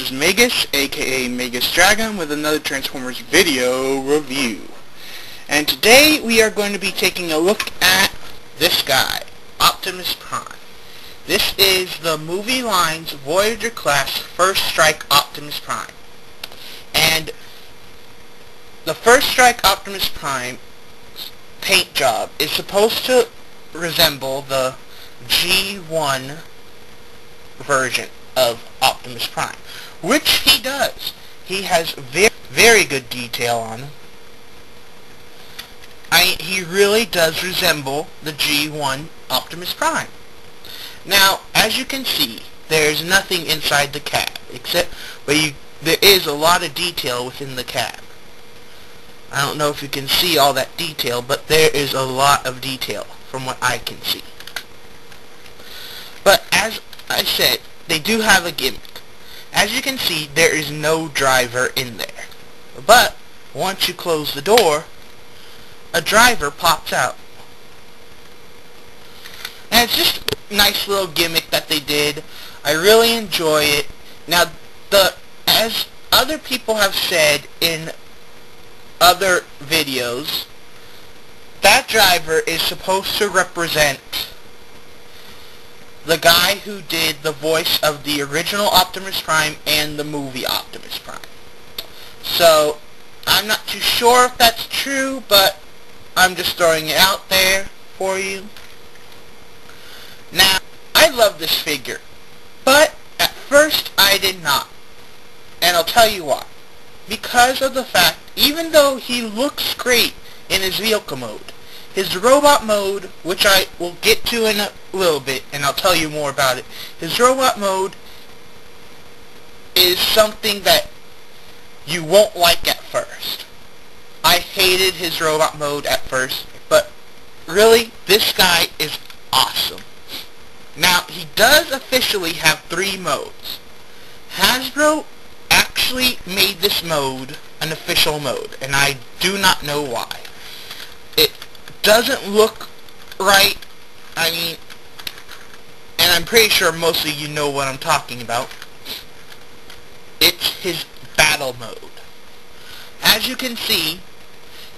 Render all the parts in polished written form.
is Magus, aka Magus Dragon, with another Transformers video review. And today we are going to be taking a look at this guy, Optimus Prime. This is the movie line's Voyager class First Strike Optimus Prime. And the First Strike Optimus Prime paint job is supposed to resemble the G1 version of Optimus Prime, which he does. He has very good detail on him. He really does resemble the G1 Optimus Prime. Now, as you can see, there's nothing inside the cab, except there is a lot of detail within the cab. I don't know if you can see all that detail, but there is a lot of detail from what I can see. But as I said, they do have a gimmick. As you can see, there is no driver in there. But once you close the door, a driver pops out. And it's just a nice little gimmick that they did. I really enjoy it. Now, as other people have said in other videos, that driver is supposed to represent the guy who did the voice of the original Optimus Prime and the movie Optimus Prime. So, I'm not too sure if that's true, but I'm just throwing it out there for you. Now, I love this figure, but at first I did not. And I'll tell you why. Because of the fact, even though he looks great in his vehicle mode, his robot mode, which I will get to in a little bit, and I'll tell you more about it, his robot mode is something that you won't like at first. I hated his robot mode at first, but really, this guy is awesome. Now, he does officially have 3 modes. Hasbro actually made this mode an official mode, and I do not know why. It doesn't look right. I mean, and I'm pretty sure most of you know what I'm talking about. It's his battle mode. As you can see,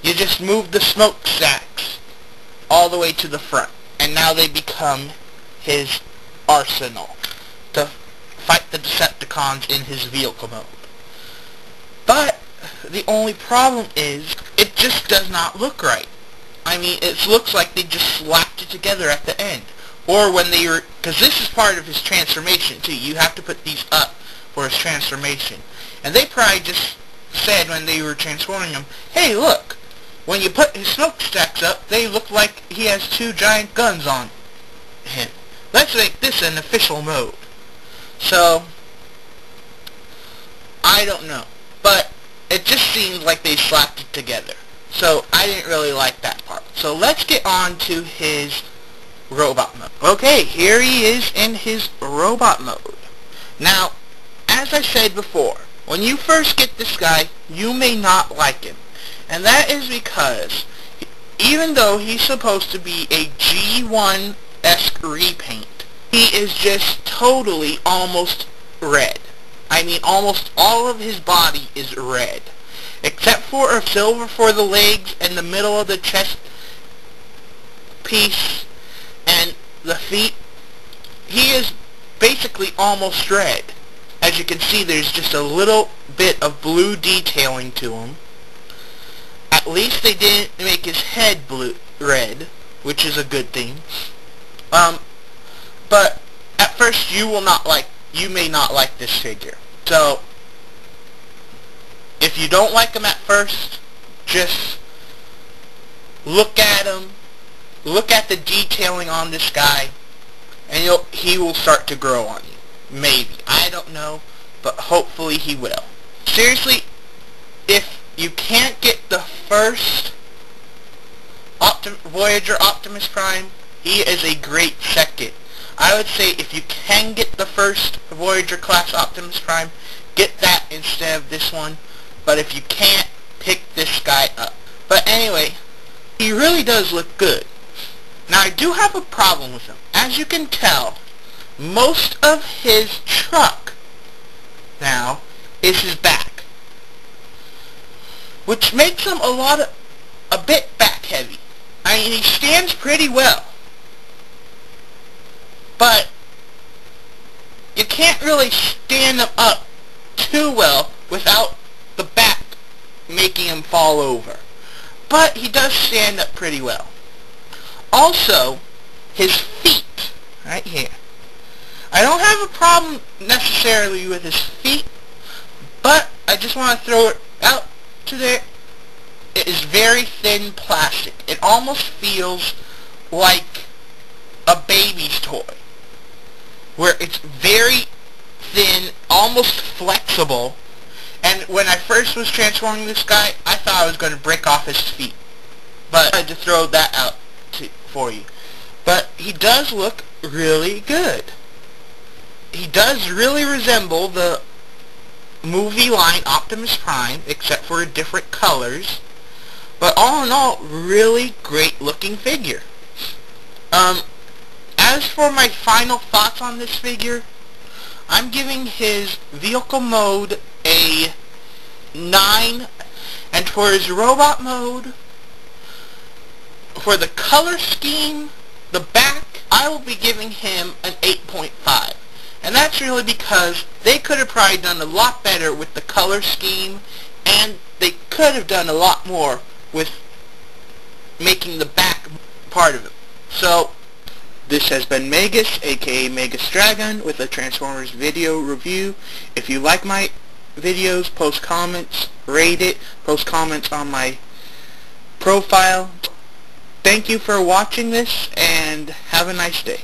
you just move the smokestacks all the way to the front, and now they become his arsenal to fight the Decepticons in his vehicle mode. But the only problem is it just does not look right. I mean, it looks like they just slapped it together at the end. Or when they were, because this is part of his transformation too. You have to put these up for his transformation. And they probably just said when they were transforming him, hey look, when you put his smokestacks up, they look like he has 2 giant guns on him. Let's make this an official mode. So, I don't know. But it just seems like they slapped it together. So, I didn't really like that part. So, let's get on to his robot mode. Okay, here he is in his robot mode. Now, as I said before, when you first get this guy, you may not like him. And that is because, even though he's supposed to be a G1-esque repaint, he is just totally almost red. I mean, almost all of his body is red. Except for a silver for the legs and the middle of the chest piece and the feet. He is basically almost red. As you can see, there's just a little bit of blue detailing to him. At least they didn't make his head red, which is a good thing. But at first you may not like this figure. So, if you don't like him at first, just look at him, look at the detailing on this guy, and he will start to grow on you. Maybe. I don't know, but hopefully he will. Seriously, if you can't get the first Voyager Optimus Prime, he is a great second. I would say if you can get the first Voyager class Optimus Prime, get that instead of this one. But if you can't, pick this guy up. But anyway, he really does look good. Now I do have a problem with him. As you can tell, most of his truck now is his back, which makes him a bit back heavy. I mean, he stands pretty well, but you can't really stand him up too well without the back making him fall over. But he does stand up pretty well. Also, his feet, right here. I don't have a problem necessarily with his feet, but I just want to throw it out to there. It is very thin plastic. It almost feels like a baby's toy, where it's very thin, almost flexible. And when I first was transforming this guy, I thought I was going to break off his feet. But I had to throw that out for you. But he does look really good. He does really resemble the movie line Optimus Prime, except for different colors. But all in all, really great looking figure. As for my final thoughts on this figure, I'm giving his vehicle mode a 9, and for his robot mode, for the color scheme, the back, I will be giving him an 8.5. And that's really because they could have probably done a lot better with the color scheme, and they could have done a lot more with making the back part of it. So, this has been Magus, aka Magus Dragon, with a Transformers video review. If you like my videos, post comments, rate it, post comments on my profile. Thank you for watching this, and have a nice day.